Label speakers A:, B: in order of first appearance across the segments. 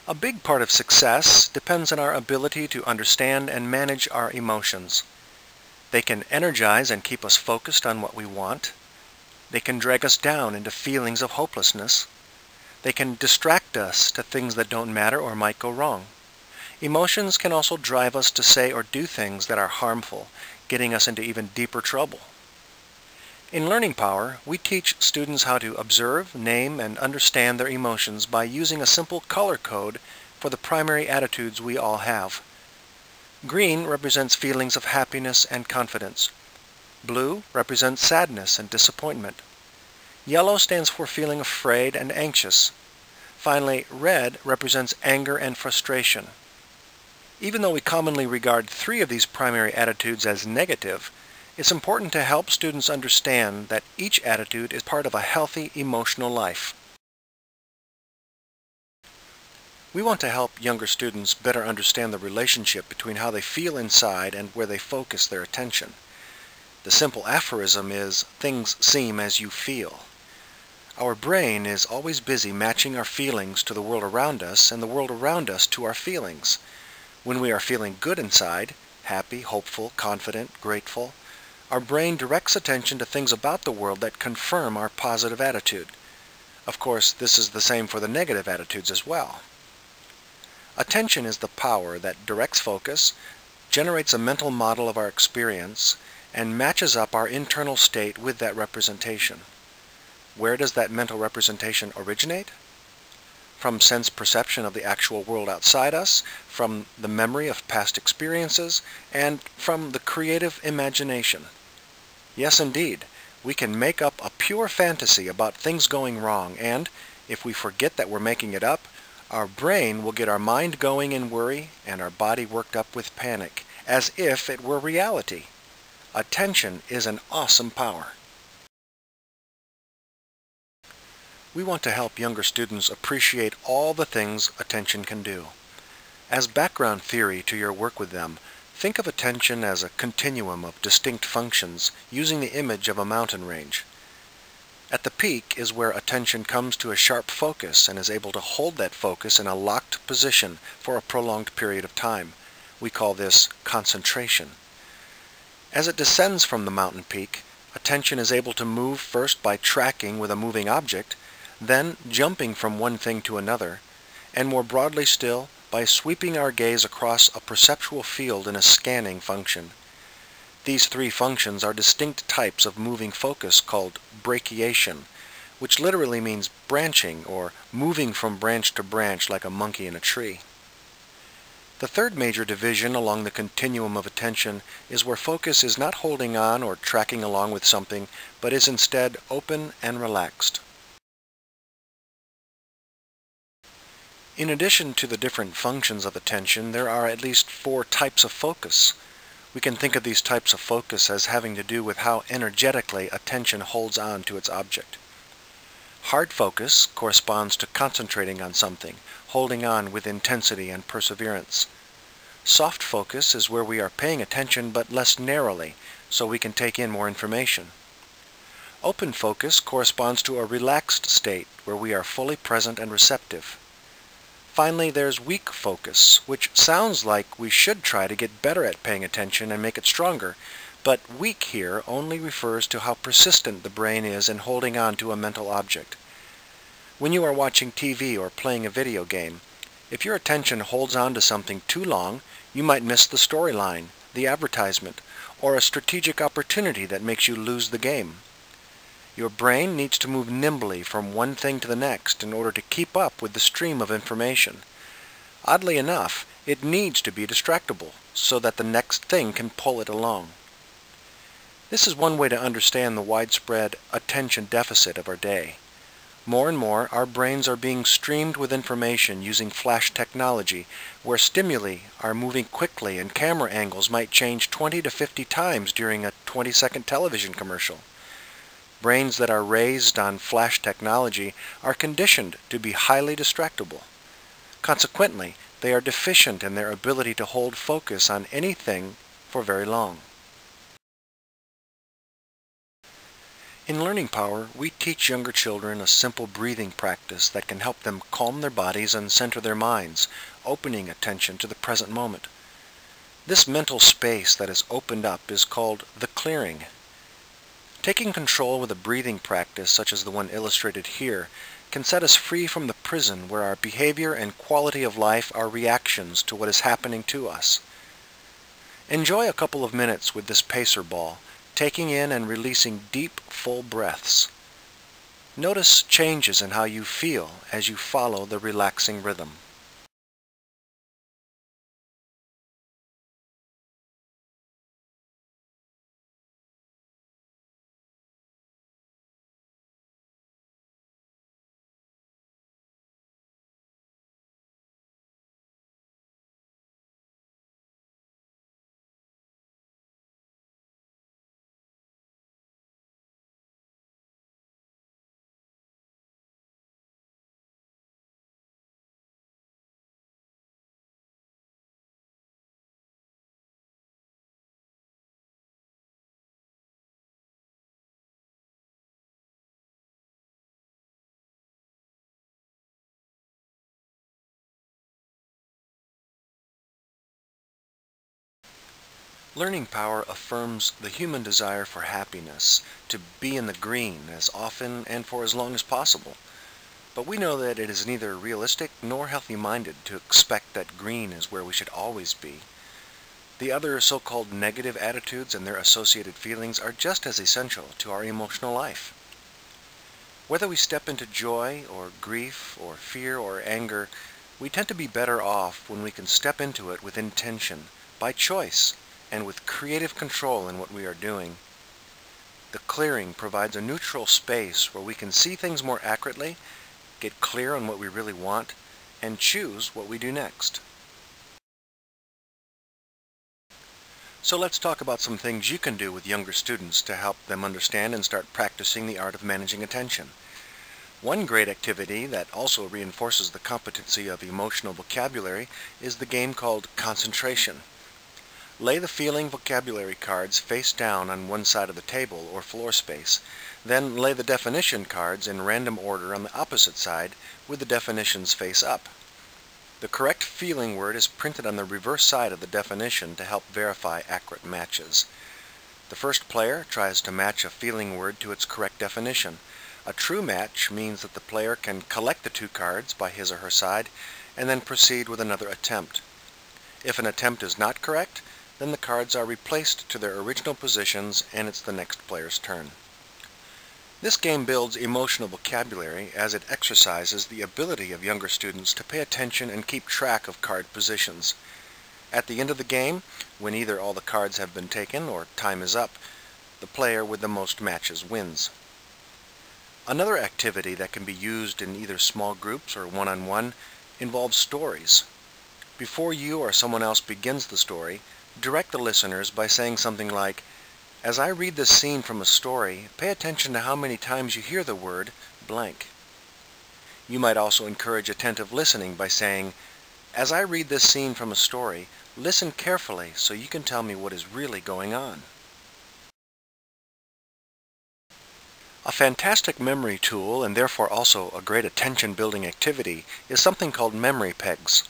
A: A big part of success depends on our ability to understand and manage our emotions. They can energize and keep us focused on what we want. They can drag us down into feelings of hopelessness. They can distract us to things that don't matter or might go wrong. Emotions can also drive us to say or do things that are harmful, getting us into even deeper trouble. In Learning Power, we teach students how to observe, name, and understand their emotions by using a simple color code for the primary attitudes we all have. Green represents feelings of happiness and confidence. Blue represents sadness and disappointment. Yellow stands for feeling afraid and anxious. Finally, red represents anger and frustration. Even though we commonly regard 3 of these primary attitudes as negative, it's important to help students understand that each attitude is part of a healthy emotional life. We want to help younger students better understand the relationship between how they feel inside and where they focus their attention. The simple aphorism is, "Things seem as you feel." Our brain is always busy matching our feelings to the world around us and the world around us to our feelings. When we are feeling good inside, happy, hopeful, confident, grateful, our brain directs attention to things about the world that confirm our positive attitude. Of course, this is the same for the negative attitudes as well. Attention is the power that directs focus, generates a mental model of our experience, and matches up our internal state with that representation. Where does that mental representation originate? From sense perception of the actual world outside us, from the memory of past experiences, and from the creative imagination. Yes, indeed, we can make up a pure fantasy about things going wrong, and if we forget that we're making it up, our brain will get our mind going in worry and our body worked up with panic, as if it were reality. Attention is an awesome power. We want to help younger students appreciate all the things attention can do. As background theory to your work with them, think of attention as a continuum of distinct functions using the image of a mountain range. At the peak is where attention comes to a sharp focus and is able to hold that focus in a locked position for a prolonged period of time. We call this concentration. As it descends from the mountain peak, attention is able to move first by tracking with a moving object, then jumping from one thing to another, and more broadly still, by sweeping our gaze across a perceptual field in a scanning function. These 3 functions are distinct types of moving focus called brachiation, which literally means branching or moving from branch to branch like a monkey in a tree. The third major division along the continuum of attention is where focus is not holding on or tracking along with something, but is instead open and relaxed. In addition to the different functions of attention, there are at least 4 types of focus. We can think of these types of focus as having to do with how energetically attention holds on to its object. Hard focus corresponds to concentrating on something, holding on with intensity and perseverance. Soft focus is where we are paying attention but less narrowly, so we can take in more information. Open focus corresponds to a relaxed state where we are fully present and receptive. Finally, there's weak focus, which sounds like we should try to get better at paying attention and make it stronger, but weak here only refers to how persistent the brain is in holding on to a mental object. When you are watching TV or playing a video game, if your attention holds on to something too long, you might miss the storyline, the advertisement, or a strategic opportunity that makes you lose the game. Your brain needs to move nimbly from one thing to the next in order to keep up with the stream of information. Oddly enough, it needs to be distractible so that the next thing can pull it along. This is one way to understand the widespread attention deficit of our day. More and more, our brains are being streamed with information using flash technology, where stimuli are moving quickly and camera angles might change 20 to 50 times during a 20-second television commercial. Brains that are raised on flash technology are conditioned to be highly distractible. Consequently, they are deficient in their ability to hold focus on anything for very long. In Learning Power, we teach younger children a simple breathing practice that can help them calm their bodies and center their minds, opening attention to the present moment. This mental space that is opened up is called the clearing. Taking control with a breathing practice such as the one illustrated here can set us free from the prison where our behavior and quality of life are reactions to what is happening to us. Enjoy a couple of minutes with this pacer ball, taking in and releasing deep, full breaths. Notice changes in how you feel as you follow the relaxing rhythm. Learning Power affirms the human desire for happiness, to be in the green as often and for as long as possible. But we know that it is neither realistic nor healthy-minded to expect that green is where we should always be. The other so-called negative attitudes and their associated feelings are just as essential to our emotional life. Whether we step into joy or grief or fear or anger, we tend to be better off when we can step into it with intention, by choice, and with creative control in what we are doing. The clearing provides a neutral space where we can see things more accurately, get clear on what we really want, and choose what we do next. So let's talk about some things you can do with younger students to help them understand and start practicing the art of managing attention. One great activity that also reinforces the competency of emotional vocabulary is the game called concentration. Lay the feeling vocabulary cards face down on one side of the table or floor space. Then lay the definition cards in random order on the opposite side with the definitions face up. The correct feeling word is printed on the reverse side of the definition to help verify accurate matches. The first player tries to match a feeling word to its correct definition. A true match means that the player can collect the two cards by his or her side and then proceed with another attempt. If an attempt is not correct, then the cards are replaced to their original positions and it's the next player's turn. This game builds emotional vocabulary as it exercises the ability of younger students to pay attention and keep track of card positions. At the end of the game, when either all the cards have been taken or time is up, the player with the most matches wins. Another activity that can be used in either small groups or one-on-one involves stories. Before you or someone else begins the story, direct the listeners by saying something like, "As I read this scene from a story, pay attention to how many times you hear the word blank." You might also encourage attentive listening by saying, "As I read this scene from a story, listen carefully so you can tell me what is really going on." A fantastic memory tool, and therefore also a great attention-building activity, is something called memory pegs.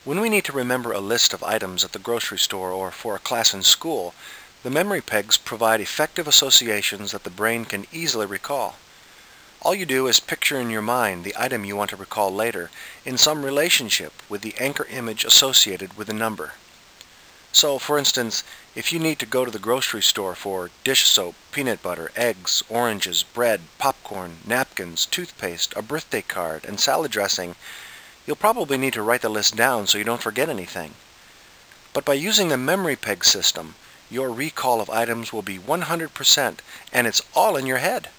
A: When we need to remember a list of items at the grocery store or for a class in school, the memory pegs provide effective associations that the brain can easily recall. All you do is picture in your mind the item you want to recall later in some relationship with the anchor image associated with the number. So, for instance, if you need to go to the grocery store for dish soap, peanut butter, eggs, oranges, bread, popcorn, napkins, toothpaste, a birthday card, and salad dressing, you'll probably need to write the list down so you don't forget anything. But by using the memory peg system, your recall of items will be 100%, and it's all in your head.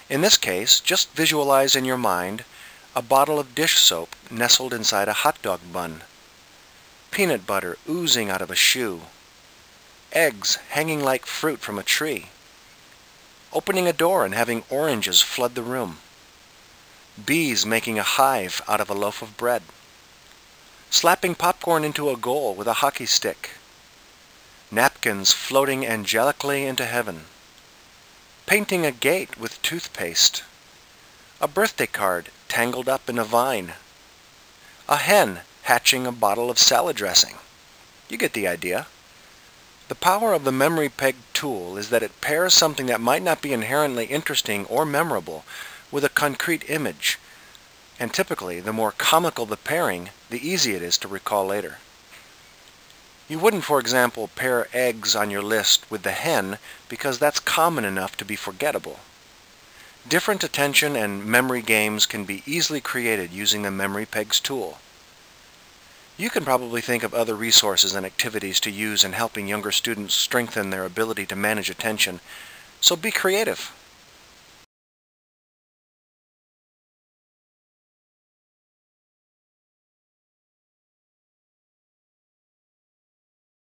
A: In this case, just visualize in your mind a bottle of dish soap nestled inside a hot dog bun, peanut butter oozing out of a shoe, eggs hanging like fruit from a tree, opening a door and having oranges flood the room, bees making a hive out of a loaf of bread, slapping popcorn into a goal with a hockey stick, napkins floating angelically into heaven, painting a gate with toothpaste, a birthday card tangled up in a vine, a hen hatching a bottle of salad dressing. You get the idea. The power of the memory peg tool is that it pairs something that might not be inherently interesting or memorable with a concrete image, and typically the more comical the pairing, the easier it is to recall later. You wouldn't, for example, pair eggs on your list with the hen because that's common enough to be forgettable. Different attention and memory games can be easily created using the memory pegs tool. You can probably think of other resources and activities to use in helping younger students strengthen their ability to manage attention, so be creative.